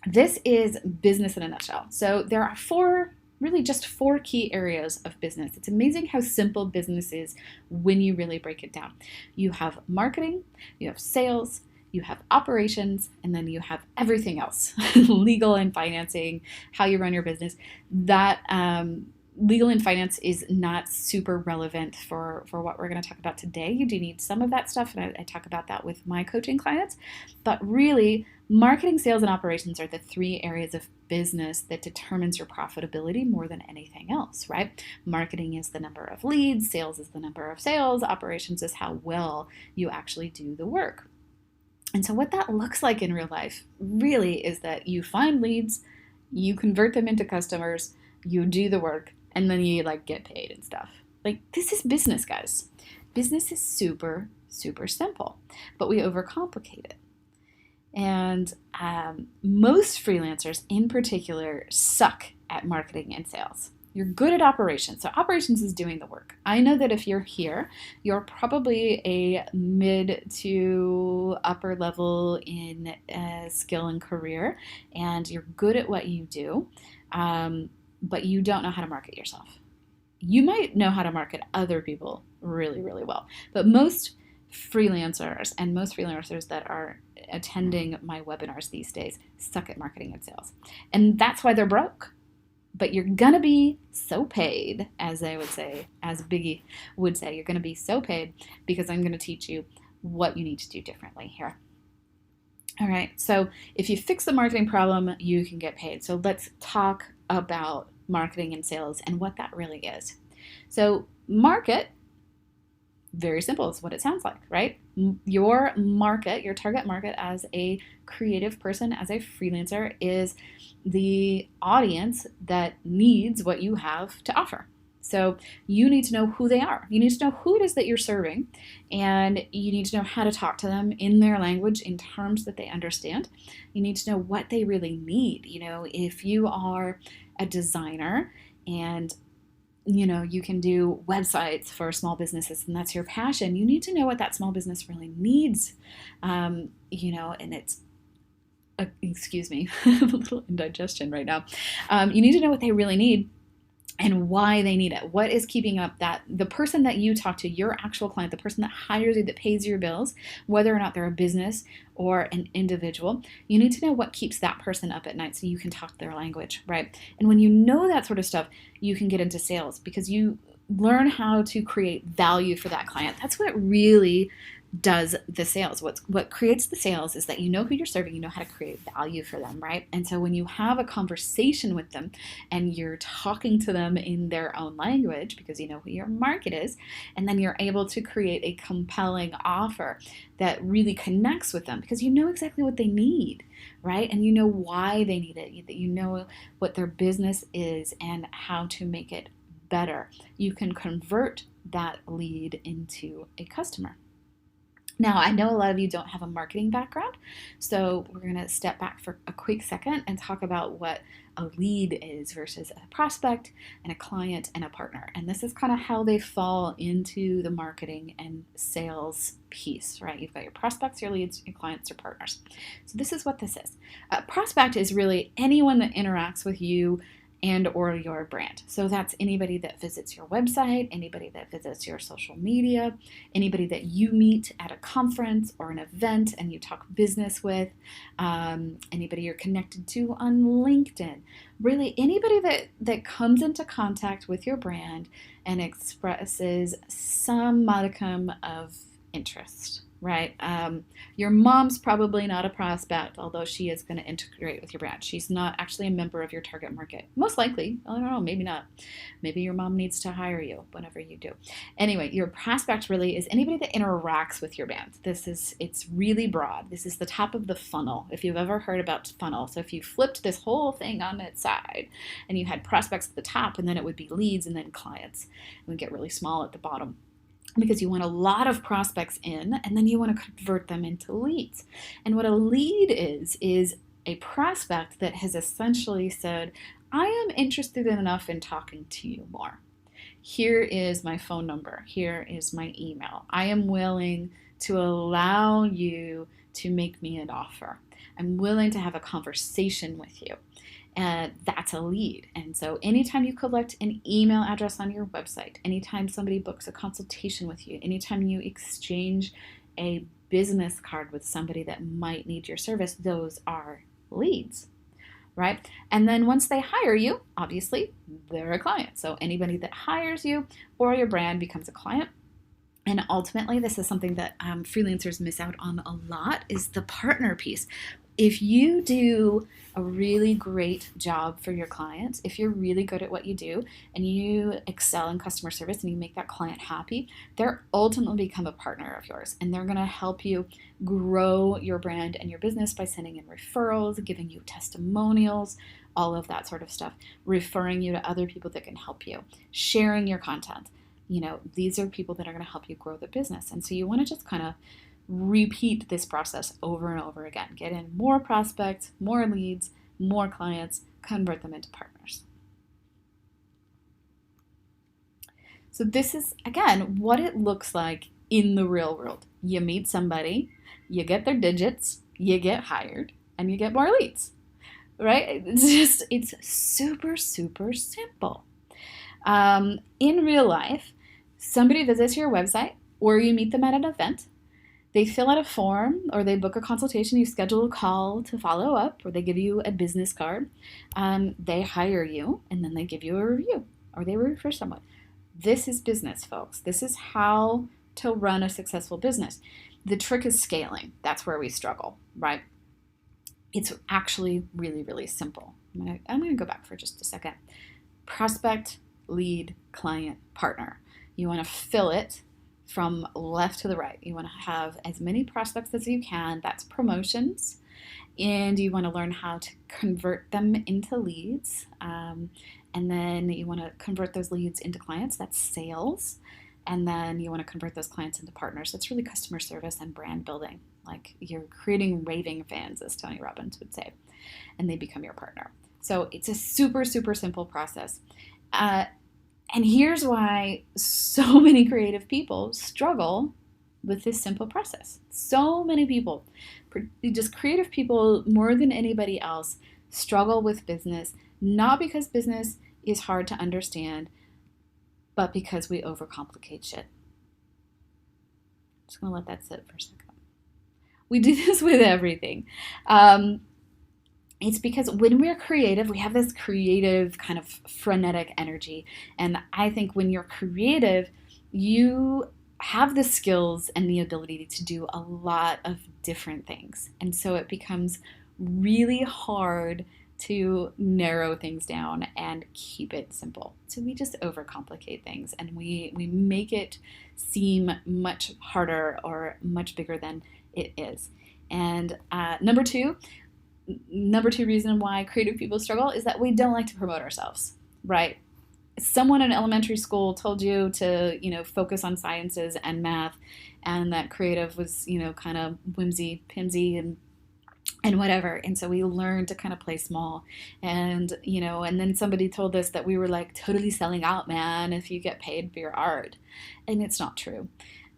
This is business in a nutshell. So there are really just four key areas of business. It's amazing how simple business is when you really break it down. You have marketing, you have sales, you have operations, and then you have everything else, legal and financing, how you run your business. That legal and finance is not super relevant for what we're going to talk about today. You do need some of that stuff, and I talk about that with my coaching clients. But really, marketing, sales, and operations are the three areas of business that determines your profitability more than anything else, right? Marketing is the number of leads, sales is the number of sales, operations is how well you actually do the work. And so what that looks like in real life really is that you find leads, you convert them into customers, you do the work, and then you get paid and stuff. This is business, guys. Business is super, super simple, but we overcomplicate it. And most freelancers in particular suck at marketing and sales. You're good at operations. So operations is doing the work. I know that if you're here, you're probably a mid to upper level in skill and career, and you're good at what you do, but you don't know how to market yourself. You might know how to market other people really, really well, but most freelancers and most freelancers that are attending my webinars these days suck at marketing and sales. And that's why they're broke. But you're going to be so paid, as I would say, as Biggie would say, you're going to be so paid because I'm going to teach you what you need to do differently here. All right, so if you fix the marketing problem, you can get paid. So let's talk about marketing and sales and what that really is. So market, very simple, is what it sounds like, right? Your market, your target market as a creative person, as a freelancer, is the audience that needs what you have to offer. So you need to know who they are. You need to know who it is that you're serving, and you need to know how to talk to them in their language, in terms that they understand. You need to know what they really need. If you are a designer and you can do websites for small businesses and that's your passion, you need to know what that small business really needs. And it's, excuse me, I'm a little indigestion right now. You need to know what they really need and why they need it. What is keeping up the person that you talk to, your actual client, the person that hires you, that pays your bills, whether or not they're a business or an individual, you need to know what keeps that person up at night so you can talk their language, right? And when you know that sort of stuff, you can get into sales because you learn how to create value for that client. That's what really does the sales. What creates the sales is that you know who you're serving, you know how to create value for them, right? And so when you have a conversation with them and you're talking to them in their own language because you know who your market is, and then you're able to create a compelling offer that really connects with them because you know exactly what they need, right? And you know why they need it, that you know what their business is and how to make it better. You can convert that lead into a customer. Now, I know a lot of you don't have a marketing background, so we're going to step back for a quick second and talk about what a lead is versus a prospect and a client and a partner. And this is kind of how they fall into the marketing and sales piece, right? You've got your prospects, your leads, your clients, your partners. So this is what this is. A prospect is really anyone that interacts with you and or your brand. So that's anybody that visits your website, anybody that visits your social media, anybody that you meet at a conference or an event and you talk business with, anybody you're connected to on LinkedIn. Really anybody that comes into contact with your brand and expresses some modicum of interest. Right? Your mom's probably not a prospect, although she is going to integrate with your brand. She's not actually a member of your target market. Most likely. I don't know, maybe not. Maybe your mom needs to hire you whenever you do. Anyway, your prospect really is anybody that interacts with your brand. It's really broad. This is the top of the funnel, if you've ever heard about funnel. So if you flipped this whole thing on its side and you had prospects at the top and then it would be leads and then clients, it would get really small at the bottom, because you want a lot of prospects in and then you want to convert them into leads. And what a lead is a prospect that has essentially said, I am interested enough in talking to you more. Here is my phone number. Here is my email. I am willing to allow you to make me an offer. I'm willing to have a conversation with you. And that's a lead. And so anytime you collect an email address on your website, anytime somebody books a consultation with you, anytime you exchange a business card with somebody that might need your service, those are leads, right? And then once they hire you, obviously, they're a client. So anybody that hires you or your brand becomes a client. And ultimately, this is something that freelancers miss out on a lot, is the partner piece. If you do a really great job for your clients, if you're really good at what you do and you excel in customer service and you make that client happy, they're ultimately become a partner of yours, and they're going to help you grow your brand and your business by sending in referrals, giving you testimonials, all of that sort of stuff, referring you to other people that can help you, sharing your content. These are people that are going to help you grow the business. And so you want to just kind of repeat this process over and over again. Get in more prospects, more leads, more clients, convert them into partners. So this is, again, what it looks like in the real world. You meet somebody, you get their digits, you get hired, and you get more leads, right? It's super, super simple. In real life, somebody visits your website or you meet them at an event. They fill out a form or they book a consultation. You schedule a call to follow up, or they give you a business card. They hire you, and then they give you a review, or they refer someone. This is business, folks. This is how to run a successful business. The trick is scaling. That's where we struggle, right? It's actually really, really simple. I'm going to go back for just a second. Prospect, lead, client, partner. You want to fill it from left to the right. You want to have as many prospects as you can. That's promotions. And you want to learn how to convert them into leads. And then you want to convert those leads into clients. That's sales. And then you want to convert those clients into partners. That's really customer service and brand building. Like, you're creating raving fans, as Tony Robbins would say, and they become your partner. So it's a super, super simple process. And here's why so many creative people struggle with this simple process. So many people, just creative people more than anybody else, struggle with business, not because business is hard to understand, but because we overcomplicate shit. I'm just going to let that sit for a second. We do this with everything. It's because when we're creative, we have this creative kind of frenetic energy. And I think when you're creative, you have the skills and the ability to do a lot of different things. And so it becomes really hard to narrow things down and keep it simple. So we just overcomplicate things, and we make it seem much harder or much bigger than it is. And number two reason why creative people struggle is that we don't like to promote ourselves, right? Someone in elementary school told you to, focus on sciences and math, and that creative was, kind of whimsy, pimsy, and whatever. And so we learned to kind of play small. And, and then somebody told us that we were like totally selling out, man, if you get paid for your art. And it's not true.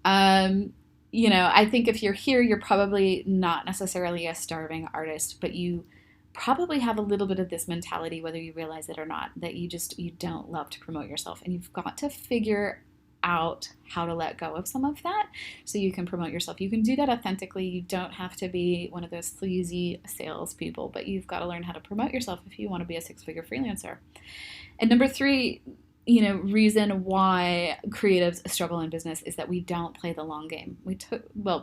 I think if you're here, you're probably not necessarily a starving artist, but you probably have a little bit of this mentality, whether you realize it or not, that you don't love to promote yourself. And you've got to figure out how to let go of some of that so you can promote yourself. You can do that authentically. You don't have to be one of those sleazy salespeople, but you've got to learn how to promote yourself if you want to be a six-figure freelancer. And number three, reason why creatives struggle in business is that we don't play the long game.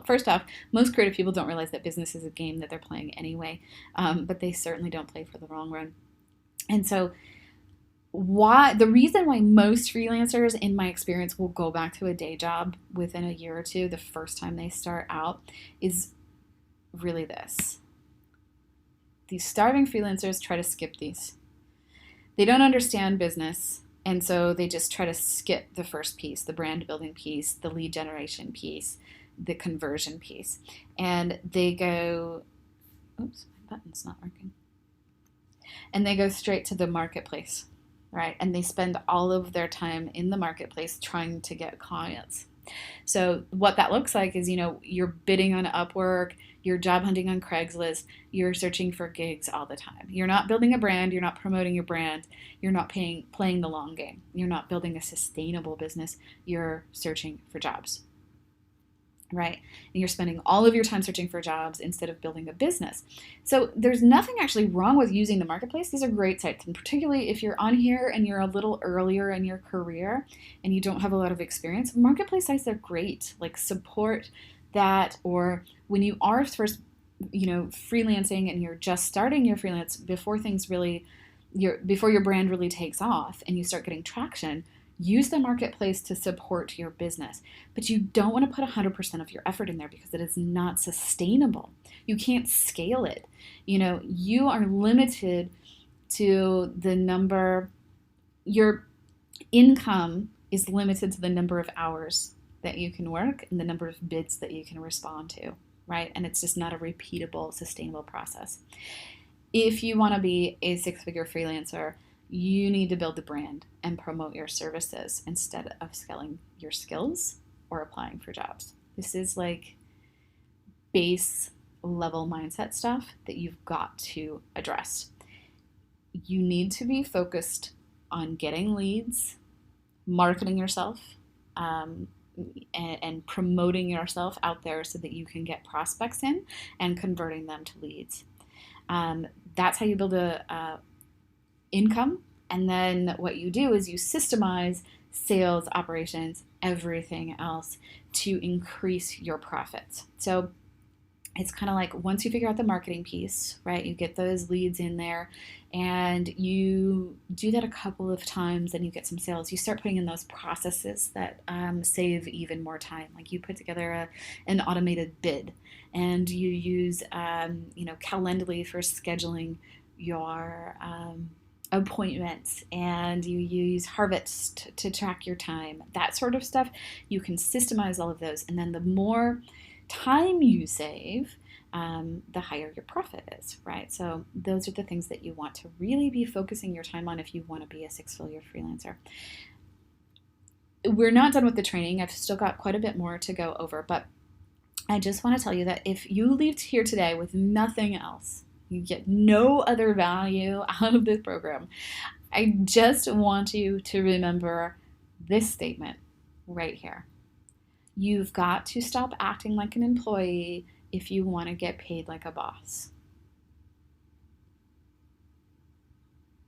First off, most creative people don't realize that business is a game that they're playing anyway, but they certainly don't play for the long run. And so the reason why most freelancers, in my experience, will go back to a day job within a year or two, the first time they start out, is really this. These starving freelancers try to skip these. They don't understand business. And so they just try to skip the first piece, the brand building piece, the lead generation piece, the conversion piece. And they go, oops, my button's not working. And they go straight to the marketplace, right? And they spend all of their time in the marketplace trying to get clients. So what that looks like is, you're bidding on Upwork, you're job hunting on Craigslist, you're searching for gigs all the time. You're not building a brand, you're not promoting your brand, you're not playing the long game. You're not building a sustainable business, you're searching for jobs. Right? And you're spending all of your time searching for jobs instead of building a business. So there's nothing actually wrong with using the marketplace. These are great sites. And particularly if you're on here and you're a little earlier in your career and you don't have a lot of experience, marketplace sites are great. Like, support that. Or when you are first, freelancing and you're just starting your freelance, before your brand really takes off and you start getting traction, use the marketplace to support your business. But you don't want to put 100% of your effort in there because it is not sustainable. You can't scale it. You are limited to the number, your income is limited to the number of hours that you can work and the number of bids that you can respond to, right? And it's just not a repeatable, sustainable process. If you want to be a 6-figure freelancer, you need to build a brand and promote your services instead of scaling your skills or applying for jobs. This is like base level mindset stuff that you've got to address. You need to be focused on getting leads, marketing yourself, and promoting yourself out there so that you can get prospects in and converting them to leads. That's how you build a income. And then what you do is you systemize sales, operations, everything else to increase your profits. So it's kind of like, once you figure out the marketing piece, right, you get those leads in there and you do that a couple of times and you get some sales, you start putting in those processes that save even more time. Like, you put together an automated bid and you use Calendly for scheduling your appointments, and you use Harvest to track your time, that sort of stuff. You can systemize all of those, and then the more time you save, the higher your profit is, right? So those are the things that you want to really be focusing your time on if you want to be a 6-figure freelancer. We're not done with the training. I've still got quite a bit more to go over, but I just want to tell you that if you leave here today with nothing else, you get no other value out of this program, I just want you to remember this statement right here. You've got to stop acting like an employee if you want to get paid like a boss.